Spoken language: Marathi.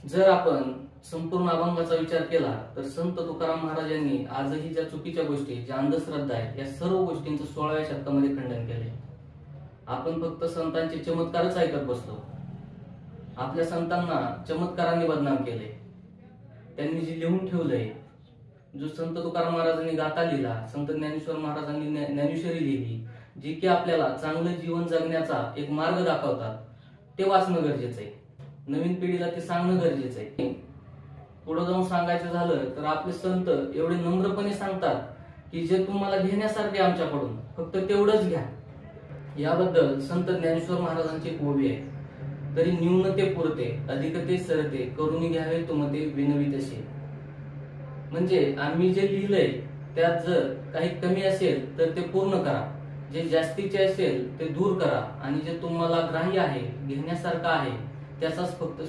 जर आपण संपूर्ण अभंगाचा विचार केला तर संत तुकाराम महाराजांनी आजही ज्या चुकीच्या गोष्टी, ज्या अंधश्रद्धा आहेत, या सर्व गोष्टींचं 16व्या शतकामध्ये खंडन केले. आपण फक्त संतांचे चमत्कारच ऐकत बसलो. आपल्या संतांना चमत्कारांनी बदनाम केले. त्यांनी जे लिहून ठेवलंय, जो संत तुकाराम महाराजांनी गाथा लिहिला, संत ज्ञानेश्वर महाराजांनी ज्ञानेश्वरी लिहिली, जी की आपल्याला चांगलं जीवन जगण्याचा एक मार्ग दाखवतात, ते वाचणं गरजेचं आहे. नवीन पिढीला ते सांगणं गरजेचं आहे. पुढे जाऊन सांगायचं झालं तर आपले संत एवढे नम्रपणे सांगतात की जे तुम्हाला घेण्यासारखे आमच्याकडून फक्त तेवढंच घ्या. याबद्दल संत ज्ञानेश्वर महाराजांची एक ओवी आहे, तरी न्यून ते पुरते, अधिक ते सरते, करुणी घ्यावे तुमते विनवी तसे. म्हणजे आम्ही जे लिहिलंय त्यात जर काही कमी असेल तर ते पूर्ण करा, जे जास्तीचे असेल ते दूर करा, आणि जे तुम्हाला ग्राह्य आहे, घेण्यासारखं आहे, त्याचाच फक्त